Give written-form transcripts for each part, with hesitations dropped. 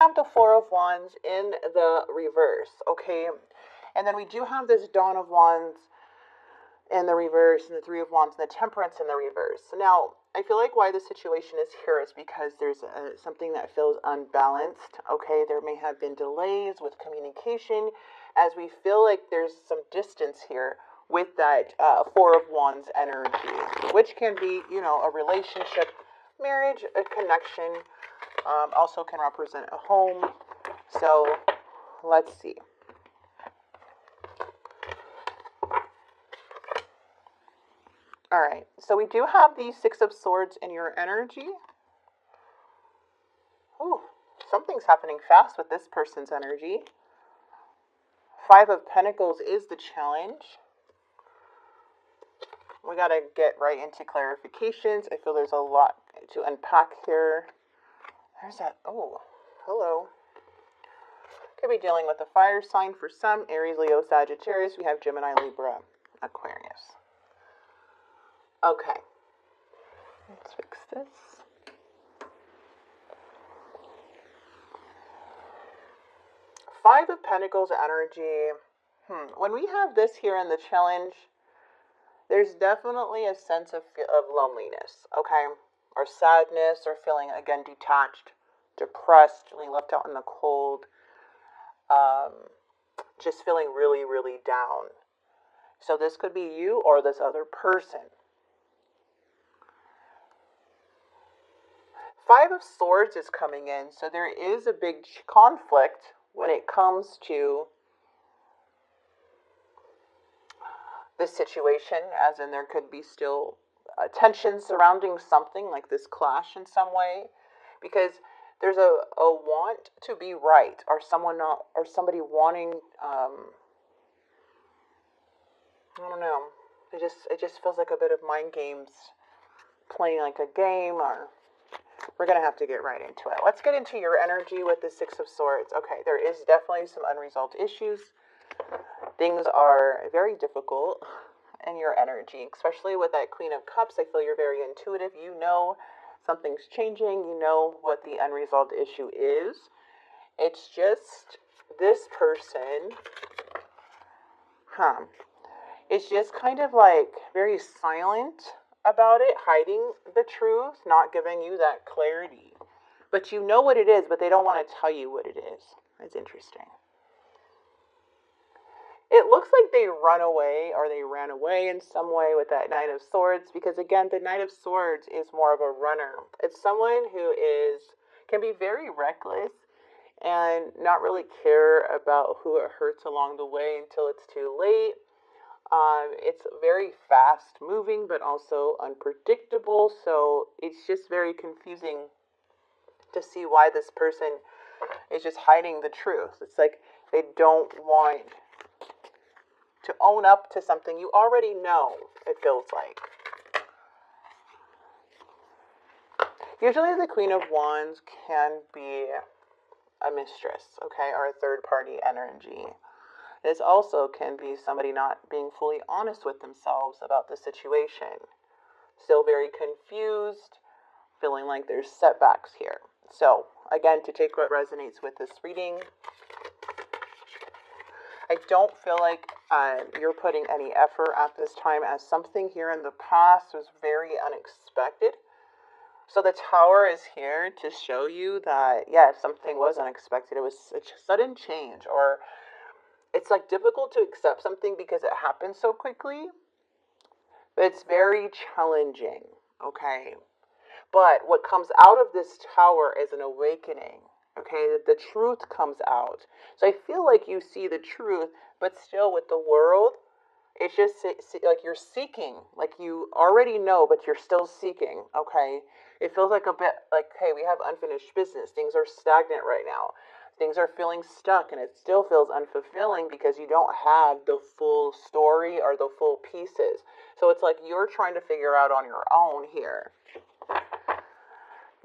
Have the Four of Wands in the reverse, okay? And then we do have this Dawn of Wands in the reverse, and the Three of Wands, and the Temperance in the reverse. Now, I feel like why the situation is here is because there's something that feels unbalanced, okay? There may have been delays with communication, as we feel like there's some distance here with that Four of Wands energy, which can be, you know, a relationship, marriage, a connection, also can represent a home. So let's see. All right, so we do have the Six of Swords in your energy. Ooh, something's happening fast with this person's energy. Five of Pentacles is the challenge. We got to get right into clarifications. I feel there's a lot to unpack here. There's that. Oh, hello. Could be dealing with a fire sign for some. Aries, Leo, Sagittarius. We have Gemini, Libra, Aquarius. Okay. Let's fix this. Five of Pentacles energy. When we have this here in the challenge, there's definitely a sense of loneliness, okay? Or sadness, or feeling, again, detached, depressed, feeling left out in the cold. Just feeling really, really down. So this could be you or this other person. Five of Swords is coming in, so there is a big conflict when it comes to this situation, as in there could be still tension surrounding something like this clash in some way, because there's a want to be right, or someone not, or somebody wanting, I don't know, it just feels like a bit of mind games, playing like a game, or we're going to have to get right into it. Let's get into your energy with the Six of Swords. Okay, there is definitely some unresolved issues. Things are very difficult in your energy, especially with that Queen of Cups. I feel you're very intuitive. You know something's changing. You know what the unresolved issue is. It's just this person, it's just kind of like very silent about it, hiding the truth, not giving you that clarity. But you know what it is, but they don't want to tell you what it is. It's interesting. It looks like they run away, or they ran away in some way with that Knight of Swords, because again, the Knight of Swords is more of a runner. It's someone who can be very reckless and not really care about who it hurts along the way until it's too late. It's very fast moving, but also unpredictable, so it's just very confusing to see why this person is just hiding the truth. It's like they don't want to own up to something you already know, it feels like. Usually the Queen of Wands can be a mistress, okay, or a third party energy. This also can be somebody not being fully honest with themselves about the situation. Still very confused, feeling like there's setbacks here. So, again, to take what resonates with this reading, I don't feel like you're putting any effort at this time, as something here in the past was very unexpected. So the Tower is here to show you that, yeah, something was unexpected. It was such a sudden change, or it's like difficult to accept something because it happened so quickly. But it's very challenging, okay? But what comes out of this Tower is an awakening. Okay, the truth comes out. So I feel like you see the truth, but still with the world, it's just like you're seeking. Like you already know, but you're still seeking. Okay, it feels like a bit like, hey, we have unfinished business. Things are stagnant right now. Things are feeling stuck, and it still feels unfulfilling because you don't have the full story or the full pieces. So it's like you're trying to figure out on your own here.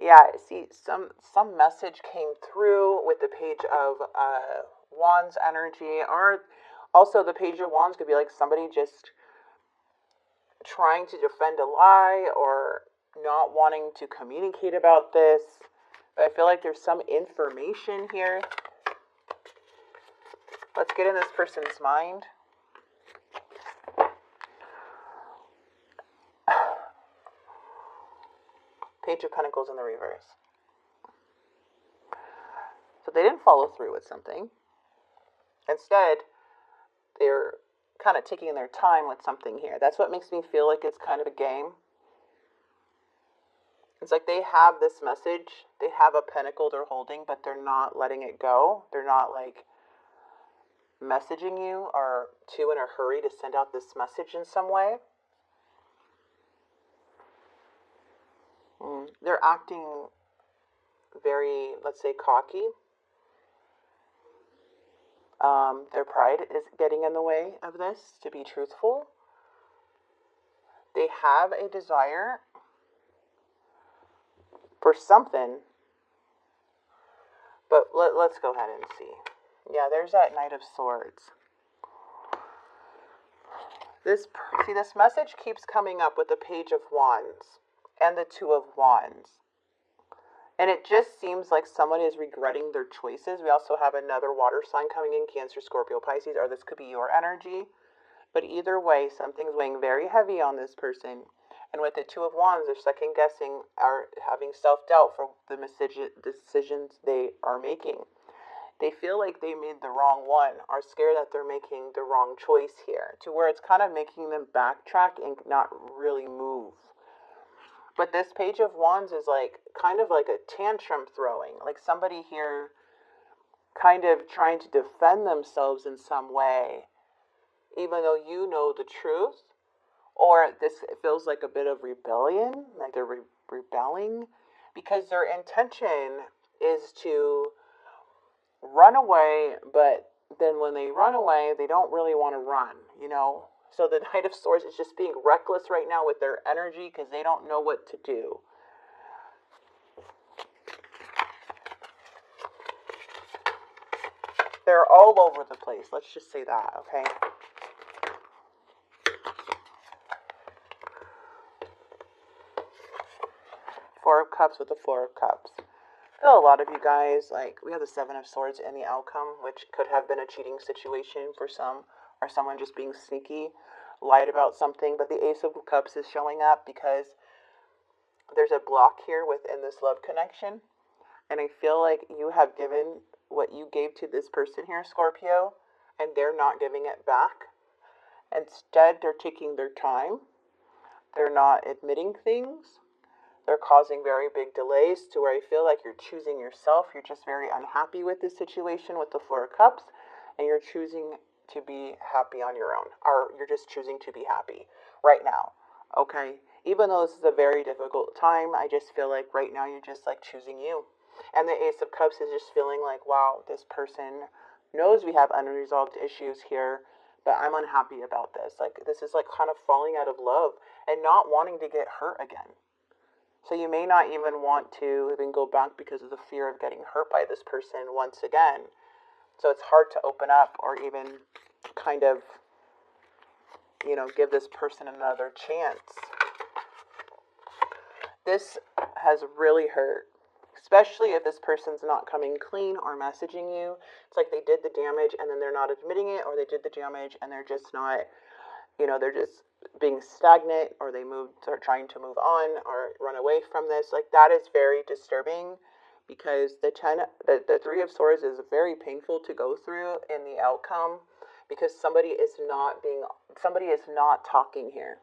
Yeah, see, some message came through with the Page of Wands energy, or also the Page of Wands could be like somebody just trying to defend a lie or not wanting to communicate about this. But I feel like there's some information here. Let's get in this person's mind. Page of Pentacles in the reverse. So they didn't follow through with something. Instead, they're kind of taking their time with something here. That's what makes me feel like it's kind of a game. It's like they have this message, they have a pentacle they're holding, but they're not letting it go. They're not like messaging you or too in a hurry to send out this message in some way. They're acting very, let's say, cocky. Their pride is getting in the way of this, to be truthful. They have a desire for something, but let's go ahead and see. Yeah, there's that Knight of Swords. This message keeps coming up with the Page of Wands and the Two of Wands. And it just seems like someone is regretting their choices. We also have another water sign coming in, Cancer, Scorpio, Pisces, or this could be your energy. But either way, something's weighing very heavy on this person. And with the Two of Wands, they're second guessing, are having self-doubt for the decisions they are making. They feel like they made the wrong one, are scared that they're making the wrong choice here, to where it's kind of making them backtrack and not really move. But this Page of Wands is like kind of like a tantrum throwing, like somebody here kind of trying to defend themselves in some way, even though you know the truth. Or this feels like a bit of rebellion, like they're rebelling, because their intention is to run away, but then when they run away, they don't really want to run, you know? So the Knight of Swords is just being reckless right now with their energy because they don't know what to do. They're all over the place. Let's just say that, okay? Four of Cups with the Four of Cups. I feel a lot of you guys, like, we have the Seven of Swords in the outcome, which could have been a cheating situation for some, or someone just being sneaky, lied about something. But the Ace of Cups is showing up because there's a block here within this love connection. And I feel like you have given what you gave to this person here, Scorpio, and they're not giving it back. Instead, they're taking their time. They're not admitting things. They're causing very big delays to where I feel like you're choosing yourself. You're just very unhappy with this situation with the Four of Cups, and you're choosing to be happy on your own, or you're just choosing to be happy right now, okay? Even though this is a very difficult time, I just feel like right now you're just like choosing you. And the Ace of Cups is just feeling like, wow, this person knows we have unresolved issues here, but I'm unhappy about this. Like, this is like kind of falling out of love and not wanting to get hurt again. So you may not even want to even go back because of the fear of getting hurt by this person once again. So it's hard to open up or even kind of, you know, give this person another chance. This has really hurt, especially if this person's not coming clean or messaging you. It's like they did the damage and then they're not admitting it, or they did the damage and they're just not, you know, they're just being stagnant, or they are trying to move on or run away from this. Like, that is very disturbing, because the Three of Swords is very painful to go through in the outcome, because somebody is not talking here.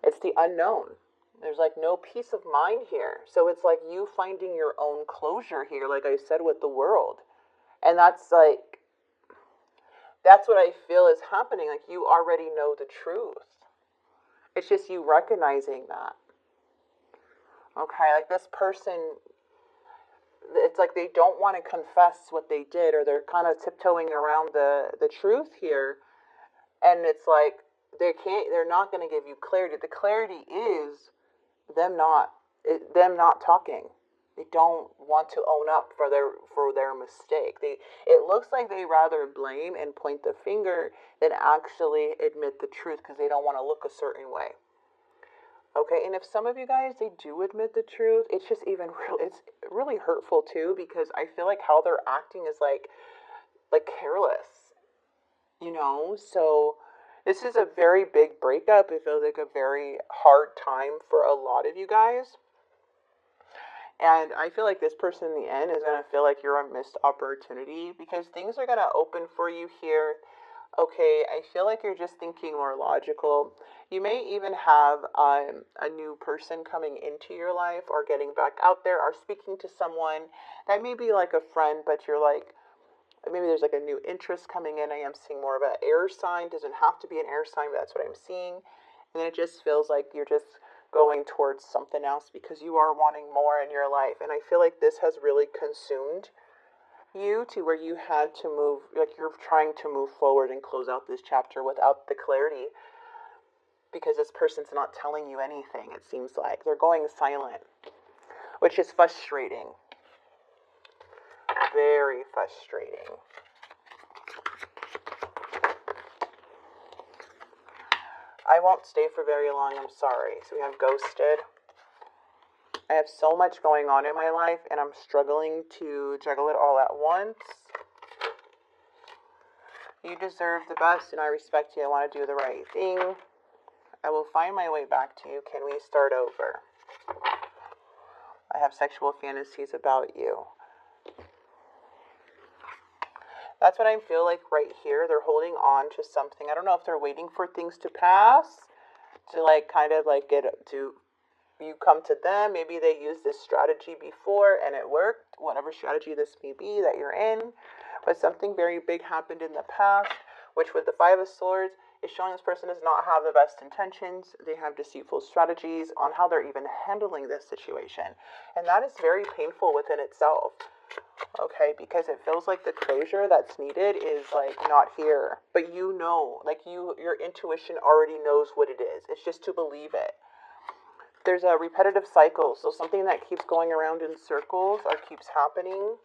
It's the unknown. There's like no peace of mind here. So it's like you finding your own closure here, like I said, with the world. And that's what I feel is happening. Like, you already know the truth. It's just you recognizing that. Okay, like this person, it's like they don't want to confess what they did, or they're kind of tiptoeing around the truth here. And it's like they're not going to give you clarity. The clarity is them not talking. They don't want to own up for their mistake. It looks like they rather blame and point the finger than actually admit the truth, because they don't want to look a certain way. Okay, and if some of you guys, they do admit the truth, it's just even real, it's really hurtful too, because I feel like how they're acting is like careless, so this is a very big breakup. It feels like a very hard time for a lot of you guys. And I feel like this person in the end is going to feel like you're a missed opportunity, because things are going to open for you here. Okay, I feel like you're just thinking more logical. You may even have a new person coming into your life, or getting back out there, or speaking to someone that may be like a friend, but you're like, maybe there's like a new interest coming in. I am seeing more of an air sign. Doesn't have to be an air sign, but that's what I'm seeing. And it just feels like you're just going towards something else, because you are wanting more in your life. And I feel like this has really consumed you to where you had to move, like you're trying to move forward and close out this chapter without the clarity, because this person's not telling you anything. It seems like they're going silent, which is frustrating. Very frustrating. I won't stay for very long, I'm sorry. So we have ghosted. I have so much going on in my life, and I'm struggling to juggle it all at once. You deserve the best, and I respect you. I want to do the right thing. I will find my way back to you. Can we start over? I have sexual fantasies about you. That's what I feel like right here. They're holding on to something. I don't know if they're waiting for things to pass to like kind of like get to you come to them. Maybe they used this strategy before and it worked. Whatever strategy this may be that you're in. But something very big happened in the past, which with the Five of Swords is showing this person does not have the best intentions. They have deceitful strategies on how they're even handling this situation. And that is very painful within itself. Okay, because it feels like the closure that's needed is like not here, but like your intuition already knows what it is. It's just to believe it. There's a repetitive cycle, so something that keeps going around in circles or keeps happening.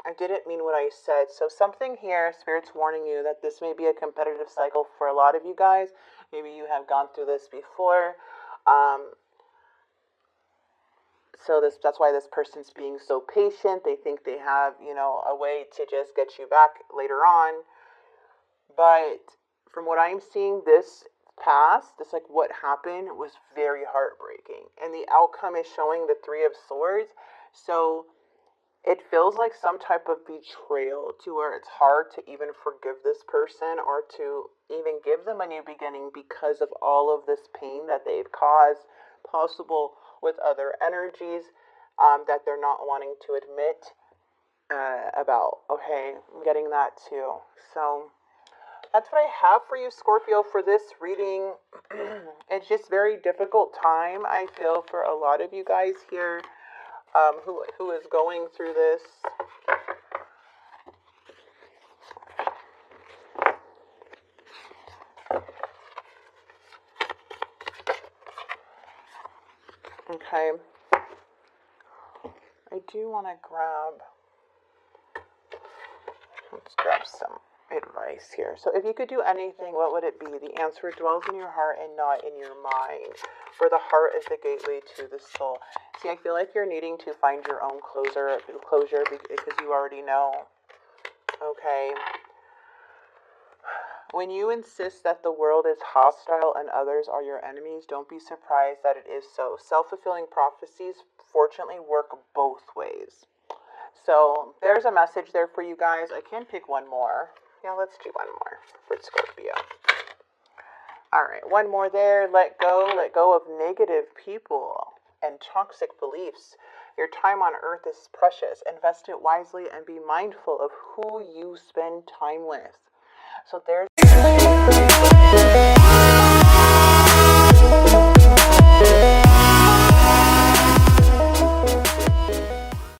I didn't mean what I said. So something here, Spirit's warning you that this may be a competitive cycle for a lot of you guys. Maybe you have gone through this before. So that's why this person's being so patient. They think they have, a way to just get you back later on. But from what I'm seeing, this like what happened was very heartbreaking. And the outcome is showing the Three of Swords. So it feels like some type of betrayal to where it's hard to even forgive this person or to even give them a new beginning because of all of this pain that they've caused, possible with other energies that they're not wanting to admit about. Okay, I'm getting that too. So that's what I have for you, Scorpio, for this reading. It's just very difficult time, I feel, for a lot of you guys here. Who is going through this. Okay. I do want to let's grab some advice here. So if you could do anything, what would it be? The answer dwells in your heart and not in your mind. For the heart is the gateway to the soul. See, I feel like you're needing to find your own closure because you already know. Okay. When you insist that the world is hostile and others are your enemies, don't be surprised that it is so. Self-fulfilling prophecies, fortunately, work both ways. So there's a message there for you guys. I can pick one more. Yeah, let's do one more for Scorpio. All right, one more there. Let go of negative people and toxic beliefs. Your time on earth is precious. Invest it wisely and be mindful of who you spend time with. So there's